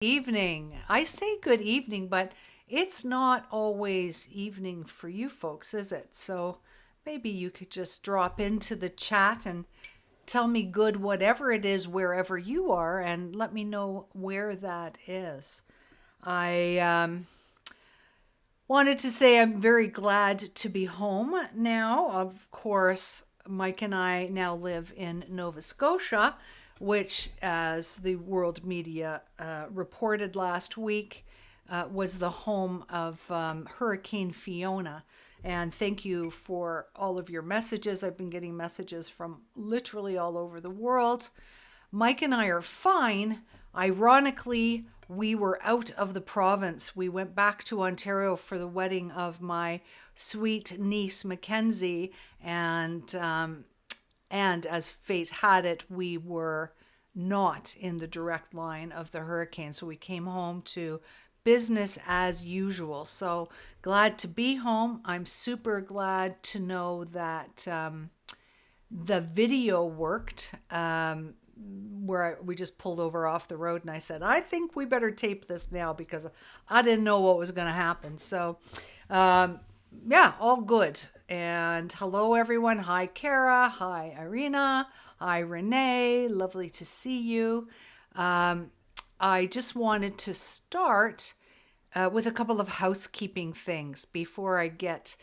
Evening. I say good evening, but it's not always evening for you folks, is it? So maybe you could just drop into the chat and tell me good whatever it is wherever you are and let me know where that is. I wanted to say I'm very glad to be home now. Of course, Mike and I now live in Nova Scotia, which, as the world media reported last week, was the home of Hurricane Fiona. And thank you for all of your messages. I've been getting messages from literally all over the world. Mike and I are fine. Ironically, we were out of the province. We went back to Ontario for the wedding of my sweet niece Mackenzie, and as fate had it, we were not in the direct line of the hurricane. So we came home to business as usual. So glad to be home. I'm super glad to know that the video worked. We just pulled over off the road and I said, I think we better tape this now because I didn't know what was going to happen. So, yeah, all good. And hello, everyone. Hi, Kara. Hi, Irina. Hi, Renee. Lovely to see you. I just wanted to start with a couple of housekeeping things before I get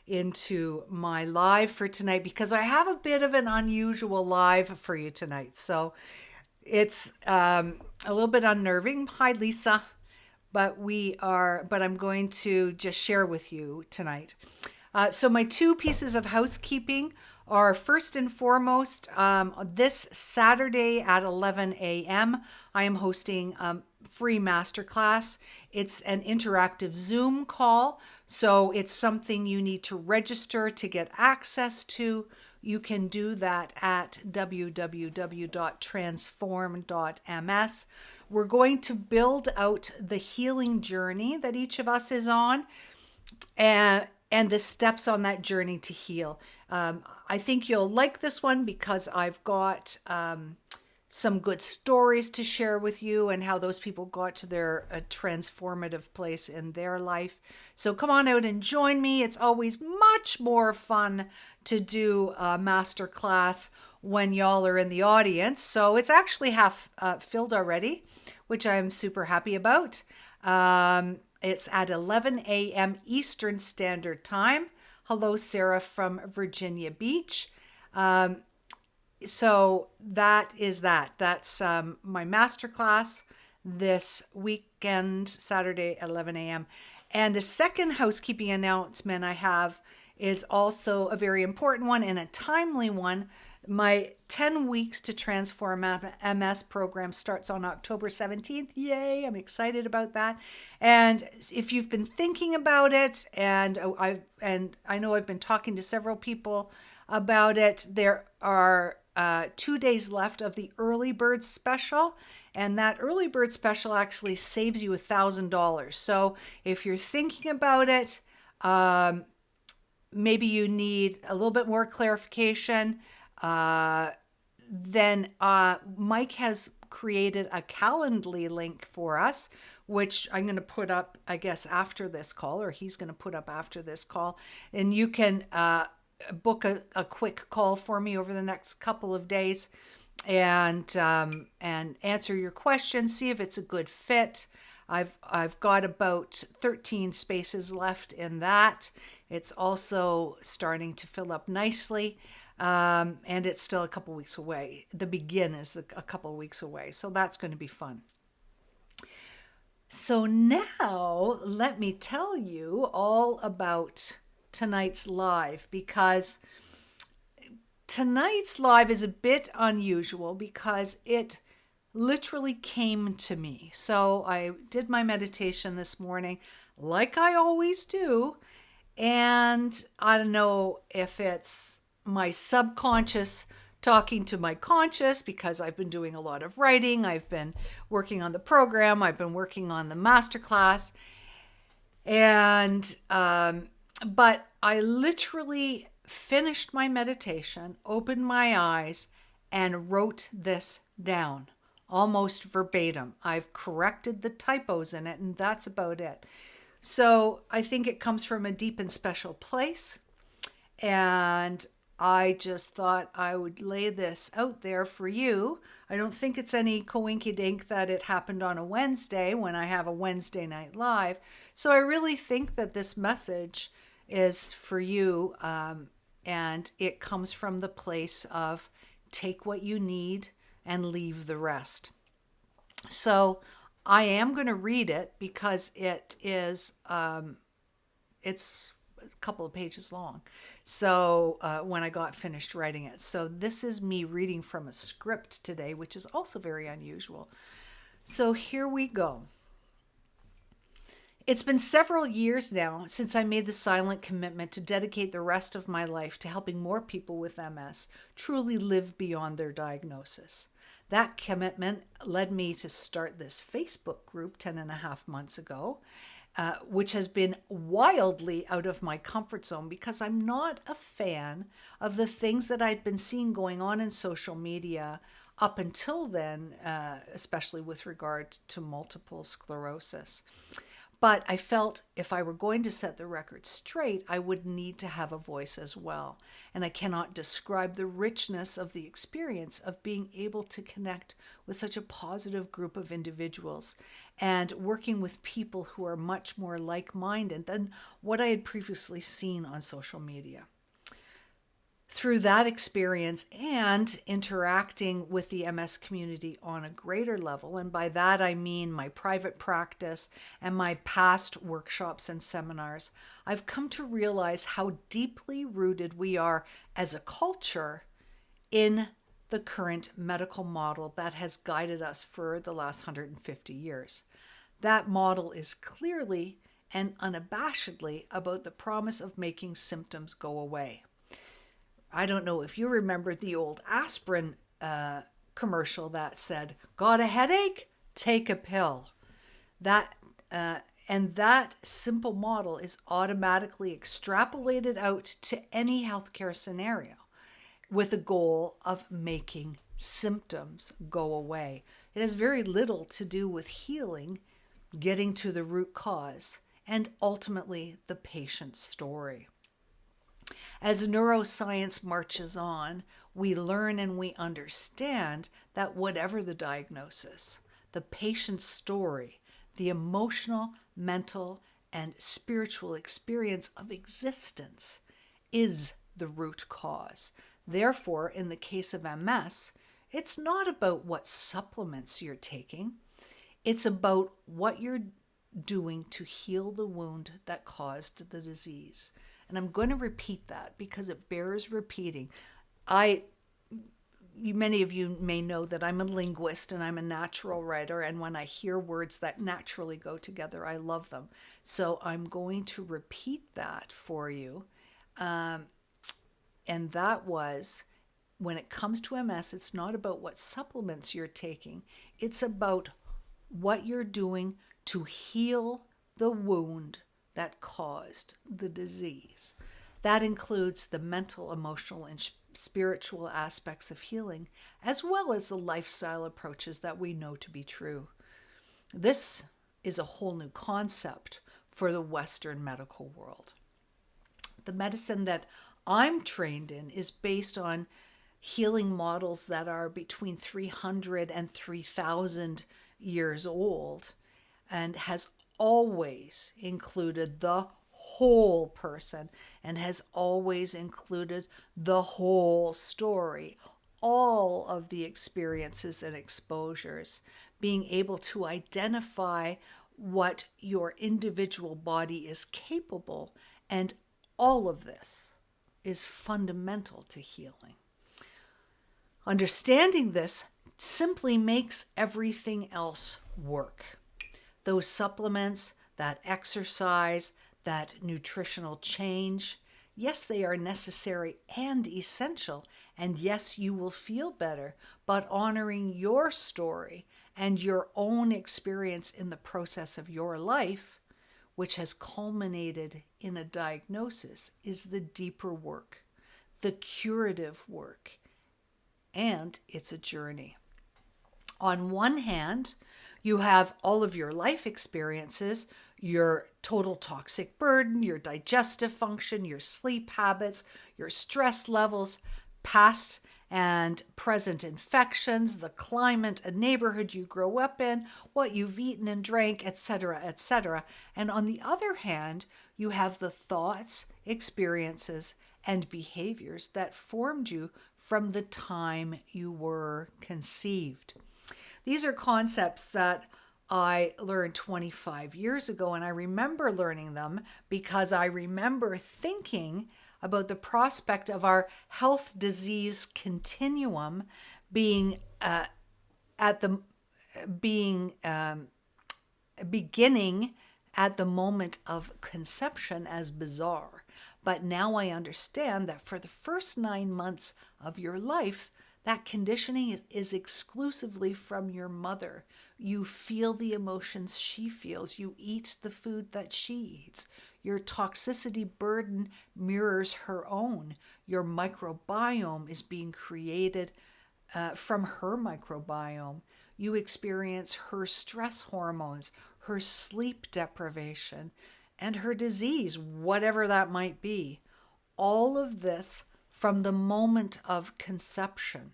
into my live for tonight because I have a bit of an unusual live for you tonight. So it's a little bit unnerving. Hi, Lisa. But I'm going to just share with you tonight. So my two pieces of housekeeping are first and foremost, this Saturday at 11 a.m., I am hosting a free masterclass. It's an interactive Zoom call, so it's something you need to register to get access to. You can do that at www.transform.ms. We're going to build out the healing journey that each of us is on, and the steps on that journey to heal. I think you'll like this one because I've got some good stories to share with you and how those people got to their transformative place in their life. So come on out and join me. It's always much more fun to do a master class when y'all are in the audience. So it's actually half filled already, which I'm super happy about. It's at 11 a.m. Eastern Standard Time. Hello, Sarah from Virginia Beach. So that is that. That's my masterclass this weekend, Saturday at 11 a.m. And the second housekeeping announcement I have is also a very important one and a timely one. My 10 Weeks to Transform MS program starts on October 17th. Yay, I'm excited about that. And if you've been thinking about it, and I know I've been talking to several people about it, there are 2 days left of the early bird special, and that early bird special actually saves you $1,000. So if you're thinking about it, maybe you need a little bit more clarification, then Mike has created a Calendly link for us, which I'm going to put up, I guess, after this call, or he's going to put up after this call, and you can book a quick call for me over the next couple of days and answer your questions, see if it's a good fit. I've got about 13 spaces left in that. It's also starting to fill up nicely, and it's still a couple weeks away. The begin is a couple weeks away, so that's going to be fun. So now let me tell you all about tonight's live, because tonight's live is a bit unusual because it literally came to me. So I did my meditation this morning like I always do, and I don't know if it's my subconscious talking to my conscious because I've been doing a lot of writing, I've been working on the program, I've been working on the masterclass, and but I literally finished my meditation, opened my eyes, and wrote this down almost verbatim. I've corrected the typos in it, and that's about it. So I think it comes from a deep and special place. And I just thought I would lay this out there for you. I don't think it's any coinkydink that it happened on a Wednesday when I have a Wednesday night live. So I really think that this message is for you, and it comes from the place of take what you need and leave the rest. So I am going to read it because it's a couple of pages long. So when I got finished writing it. So this is me reading from a script today, which is also very unusual. So here we go. It's been several years now since I made the silent commitment to dedicate the rest of my life to helping more people with MS truly live beyond their diagnosis. That commitment led me to start this Facebook group 10 and a half months ago, which has been wildly out of my comfort zone because I'm not a fan of the things that I'd been seeing going on in social media up until then, especially with regard to multiple sclerosis. But I felt if I were going to set the record straight, I would need to have a voice as well. And I cannot describe the richness of the experience of being able to connect with such a positive group of individuals and working with people who are much more like-minded than what I had previously seen on social media. Through that experience and interacting with the MS community on a greater level, and by that I mean my private practice and my past workshops and seminars, I've come to realize how deeply rooted we are as a culture in the current medical model that has guided us for the last 150 years. That model is clearly and unabashedly about the promise of making symptoms go away. I don't know if you remember the old aspirin commercial that said, "Got a headache? Take a pill." And that simple model is automatically extrapolated out to any healthcare scenario with the goal of making symptoms go away. It has very little to do with healing, getting to the root cause, and ultimately the patient's story. As neuroscience marches on, we learn and we understand that whatever the diagnosis, the patient's story, the emotional, mental, and spiritual experience of existence is the root cause. Therefore, in the case of MS, it's not about what supplements you're taking. It's about what you're doing to heal the wound that caused the disease. And I'm going to repeat that because it bears repeating. Many of you may know that I'm a linguist and I'm a natural writer. And when I hear words that naturally go together, I love them. So I'm going to repeat that for you. And that was, when it comes to MS, it's not about what supplements you're taking. It's about what you're doing to heal the wound that caused the disease. That includes the mental, emotional, and spiritual aspects of healing, as well as the lifestyle approaches that we know to be true. This is a whole new concept for the Western medical world. The medicine that I'm trained in is based on healing models that are between 300 and 3,000 years old and has always included the whole person and has always included the whole story, all of the experiences and exposures, being able to identify what your individual body is capable, and all of this is fundamental to healing. Understanding this simply makes everything else work. Those supplements, that exercise, that nutritional change, yes, they are necessary and essential, and yes, you will feel better, but honoring your story and your own experience in the process of your life, which has culminated in a diagnosis, is the deeper work, the curative work, and it's a journey. On one hand, you have all of your life experiences, your total toxic burden, your digestive function, your sleep habits, your stress levels, past and present infections, the climate and neighborhood you grow up in, what you've eaten and drank, etc., etc. And on the other hand, you have the thoughts, experiences, and behaviors that formed you from the time you were conceived. These are concepts that I learned 25 years ago, and I remember learning them because I remember thinking about the prospect of our health disease continuum being at the being beginning at the moment of conception as bizarre. But now I understand that for the first 9 months of your life, that conditioning is exclusively from your mother. You feel the emotions she feels. You eat the food that she eats. Your toxicity burden mirrors her own. Your microbiome is being created from her microbiome. You experience her stress hormones, her sleep deprivation, and her disease, whatever that might be. All of this from the moment of conception.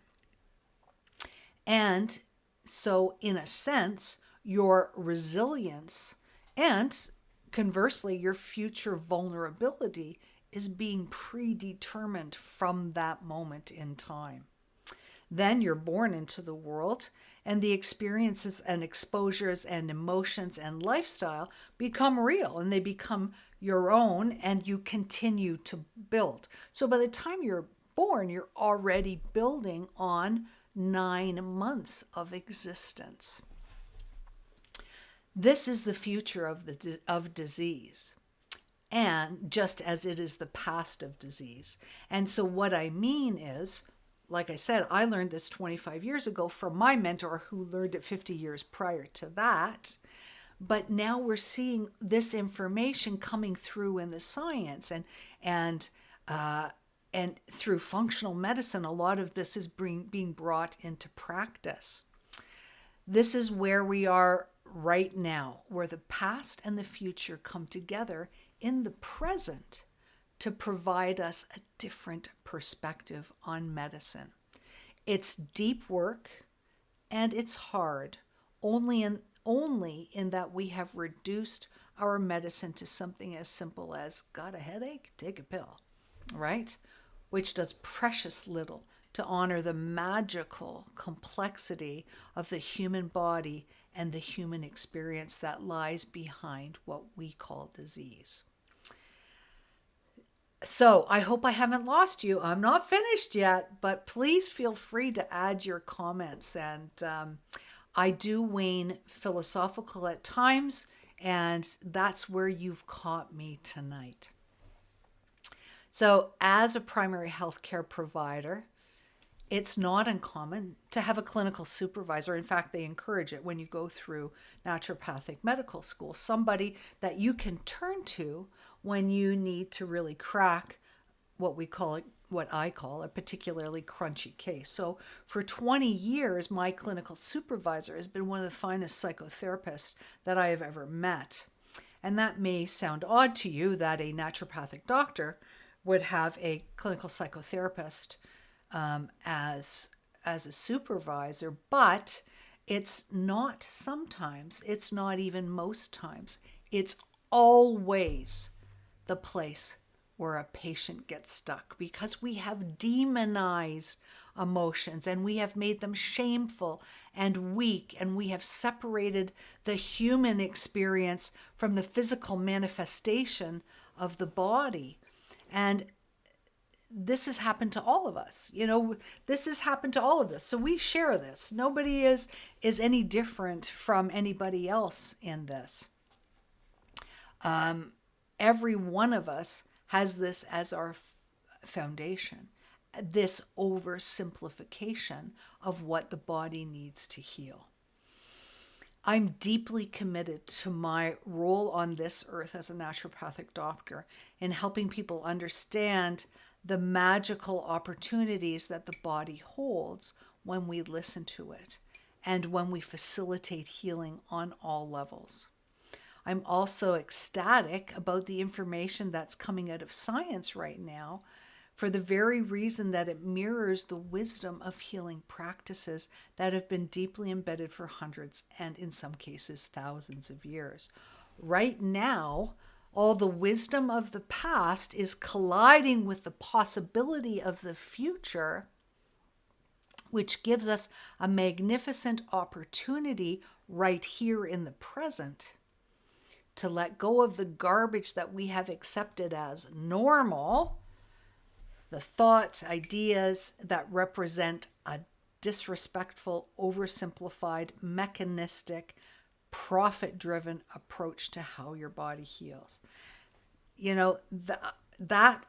And so, in a sense, your resilience and conversely, your future vulnerability is being predetermined from that moment in time. Then you're born into the world, and the experiences and exposures and emotions and lifestyle become real and they become your own, and you continue to build. So by the time you're born, you're already building on 9 months of existence. This is the future of disease, and just as it is the past of disease. And so what I mean is, like I said, I learned this 25 years ago from my mentor who learned it 50 years prior to that. But now we're seeing this information coming through in the science, and through functional medicine, a lot of this is being brought into practice. This is where we are right now, where the past and the future come together in the present to provide us a different perspective on medicine. It's deep work and it's hard, only in that we have reduced our medicine to something as simple as got a headache, take a pill, right? Which does precious little to honor the magical complexity of the human body and the human experience that lies behind what we call disease. So I hope I haven't lost you. I'm not finished yet, but please feel free to add your comments. And I do wane philosophical at times, and that's where you've caught me tonight. So as a primary healthcare provider, it's not uncommon to have a clinical supervisor. In fact, they encourage it when you go through naturopathic medical school, somebody that you can turn to when you need to really crack what I call a particularly crunchy case. So for 20 years, my clinical supervisor has been one of the finest psychotherapists that I have ever met. And that may sound odd to you that a naturopathic doctor would have a clinical psychotherapist as a supervisor, but it's not sometimes, it's not even most times, it's always the place where a patient gets stuck, because we have demonized emotions and we have made them shameful and weak, and we have separated the human experience from the physical manifestation of the body. And this has happened to all of us. This has happened to all of us. So we share this. Nobody is any different from anybody else in this. Every one of us has this as our foundation, this oversimplification of what the body needs to heal. I'm deeply committed to my role on this earth as a naturopathic doctor in helping people understand the magical opportunities that the body holds when we listen to it. and when we facilitate healing on all levels. I'm also ecstatic about the information that's coming out of science right now for the very reason that it mirrors the wisdom of healing practices that have been deeply embedded for hundreds and in some cases thousands of years. Right now, all the wisdom of the past is colliding with the possibility of the future, which gives us a magnificent opportunity right here in the present to let go of the garbage that we have accepted as normal, the thoughts, ideas that represent a disrespectful, oversimplified, mechanistic, profit-driven approach to how your body heals. You know, that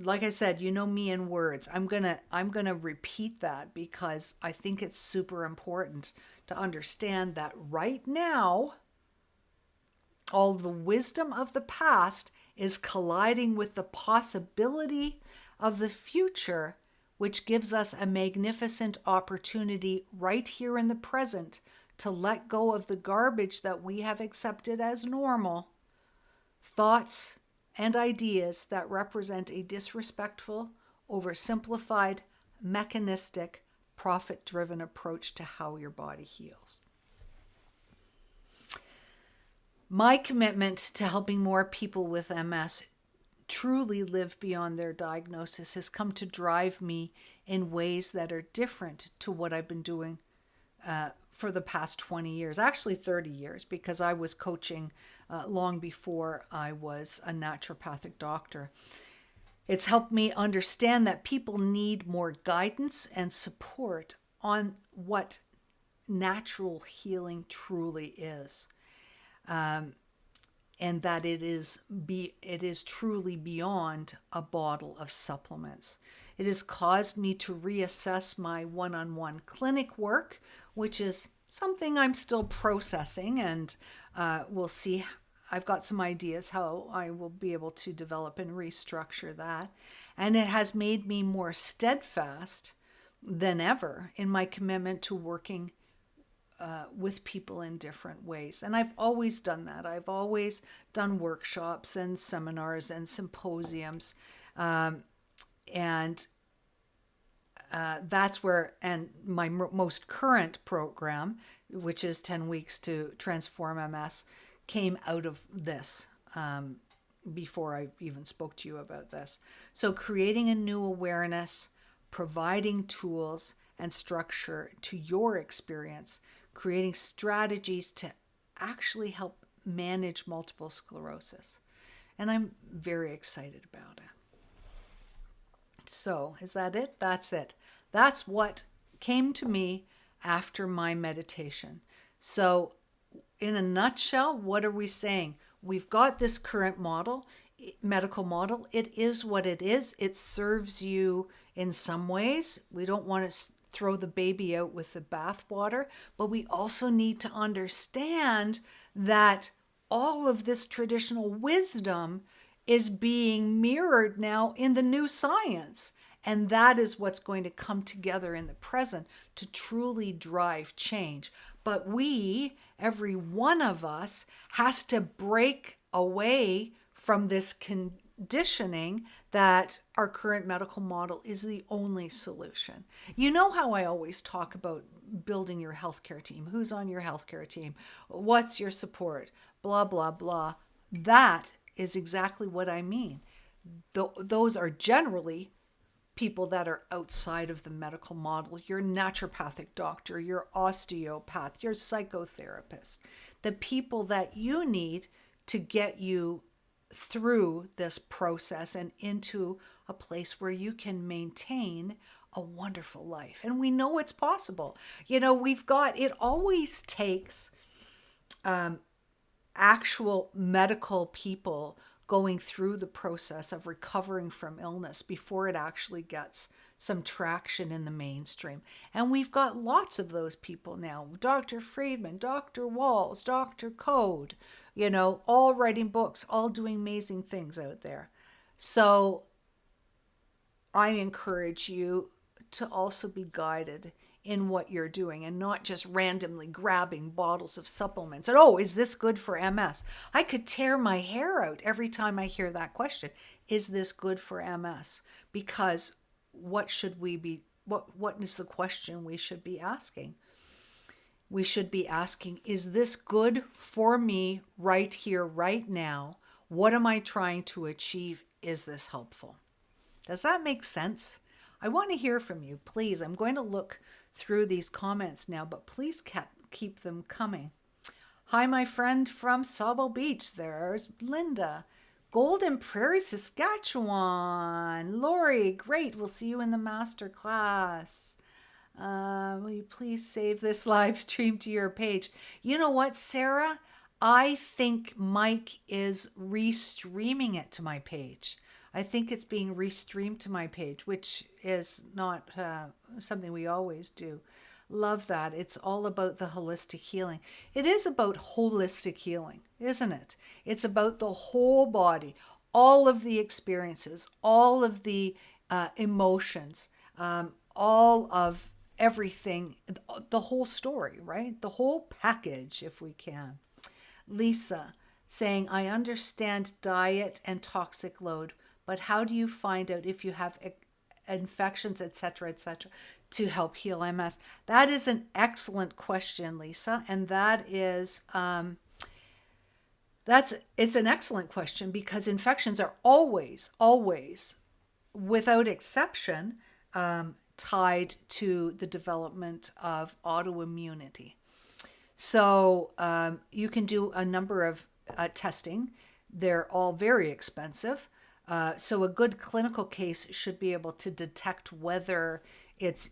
like I said, you know me in words. I'm gonna repeat that because I think it's super important to understand that right now, all the wisdom of the past is colliding with the possibility of the future, which gives us a magnificent opportunity right here in the present to let go of the garbage that we have accepted as normal, thoughts and ideas that represent a disrespectful, oversimplified, mechanistic, profit-driven approach to how your body heals. My commitment to helping more people with MS truly live beyond their diagnosis has come to drive me in ways that are different to what I've been doing for the past 20 years, actually 30 years, because I was coaching long before I was a naturopathic doctor. It's helped me understand that people need more guidance and support on what natural healing truly is. And that it is truly beyond a bottle of supplements. It has caused me to reassess my one-on-one clinic work, which is something I'm still processing, and we'll see. I've got some ideas how I will be able to develop and restructure that. And it has made me more steadfast than ever in my commitment to working with people in different ways. And I've always done that. I've always done workshops and seminars and symposiums. And that's where, and my most current program, which is 10 Weeks to Transform MS, came out of this before I even spoke to you about this. So creating a new awareness, providing tools and structure to your experience, creating strategies to actually help manage multiple sclerosis. And I'm very excited about it. So, is that it? That's it. That's what came to me after my meditation. So, in a nutshell, what are we saying? We've got this current model, medical model. It is what it is. It serves you in some ways. We don't want to throw the baby out with the bathwater, but we also need to understand that all of this traditional wisdom is being mirrored now in the new science. And that is what's going to come together in the present to truly drive change. But we, every one of us, has to break away from this conditioning that our current medical model is the only solution. You know how I always talk about building your healthcare team. Who's on your healthcare team? What's your support? Blah, blah, blah. That is exactly what I mean. Those are generally people that are outside of the medical model. Your naturopathic doctor, your osteopath, your psychotherapist, the people that you need to get you through this process and into a place where you can maintain a wonderful life. And we know it's possible. You know, it always takes actual medical people going through the process of recovering from illness before it actually gets some traction in the mainstream. And we've got lots of those people now. Dr. Friedman, Dr. Walls, Dr. Code, you know, all writing books, all doing amazing things out there. So I encourage you to also be guided in what you're doing and not just randomly grabbing bottles of supplements. And oh, is this good for MS? I could tear my hair out every time I hear that question. Is this good for MS? Because what should we be what is the question we should be asking? We should be asking, is this good for me right here, right now? What am I trying to achieve? Is this helpful? Does that make sense? I want to hear from you, please. I'm going to look through these comments now, but please keep them coming. Hi, my friend from Sauble Beach. There's Linda. Golden Prairie, Saskatchewan. Lori, great. We'll see you in the master class. Will you please save this live stream to your page? You know what, Sarah? I think Mike is restreaming it to my page. I think it's being restreamed to my page, which is not something we always do. Love that. It's all about the holistic healing. It is about holistic healing, isn't it? It's about the whole body, all of the experiences, all of the emotions, all of everything, the whole story, right? The whole package, if we can. Lisa saying, I understand diet and toxic load, but how do you find out if you have infections, etc., to help heal MS? That is an excellent question, Lisa, and that is it's an excellent question, because infections are always, without exception, tied to the development of autoimmunity. So you can do a number of testing. They're all very expensive. So a good clinical case should be able to detect whether it's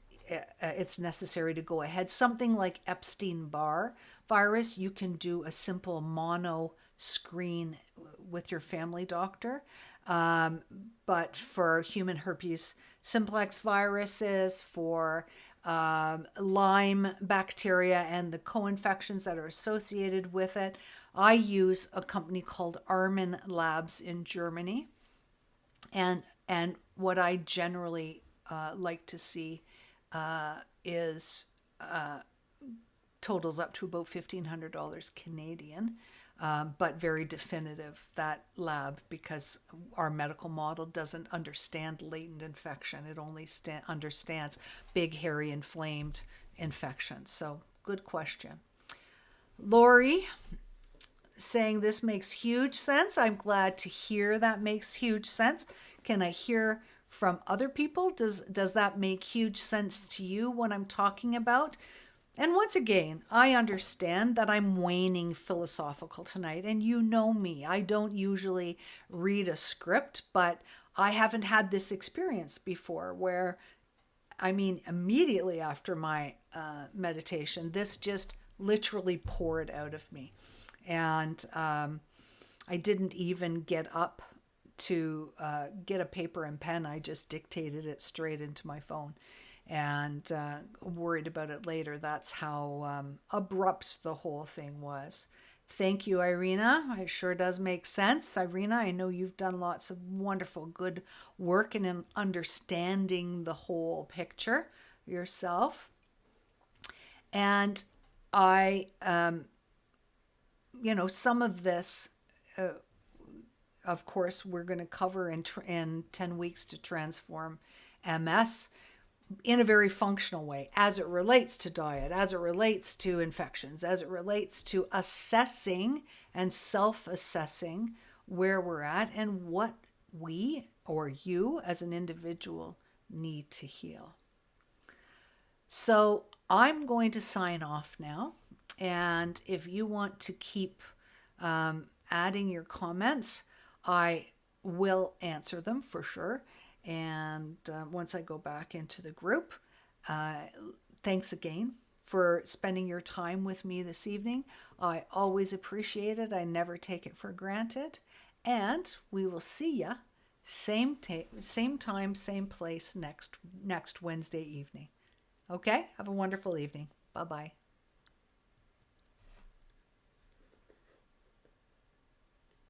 necessary to go ahead. Something like Epstein-Barr virus, you can do a simple mono screen with your family doctor. But for human herpes simplex viruses, for Lyme bacteria and the co-infections that are associated with it, I use a company called Armin Labs in Germany. And what I generally like to see is totals up to about $1,500 Canadian, but very definitive, that lab, because our medical model doesn't understand latent infection. It only understands big, hairy, inflamed infections. So good question. Lori saying this makes huge sense. I'm glad to hear that makes huge sense. Can I hear from other people? Does that make huge sense to you what I'm talking about? And once again, I understand that I'm waning philosophical tonight, and you know me. I don't usually read a script, but I haven't had this experience before where, I mean, immediately after my meditation, this just literally poured out of me. And I didn't even get up to get a paper and pen. I just dictated it straight into my phone, and worried about it later. That's how abrupt the whole thing was. Thank you, Irina. It sure does make sense. Irina, I know you've done lots of wonderful, good work in understanding the whole picture yourself. And I, some of this, of course, we're going to cover in 10 weeks to transform MS in a very functional way, as it relates to diet, as it relates to infections, as it relates to assessing and self-assessing where we're at and what we or you as an individual need to heal. So I'm going to sign off now. And if you want to keep adding your comments, I will answer them for sure. And once I go back into the group, thanks again for spending your time with me this evening. I always appreciate it. I never take it for granted. And we will see ya same time, same place next Wednesday evening. Okay? Have a wonderful evening. Bye-bye.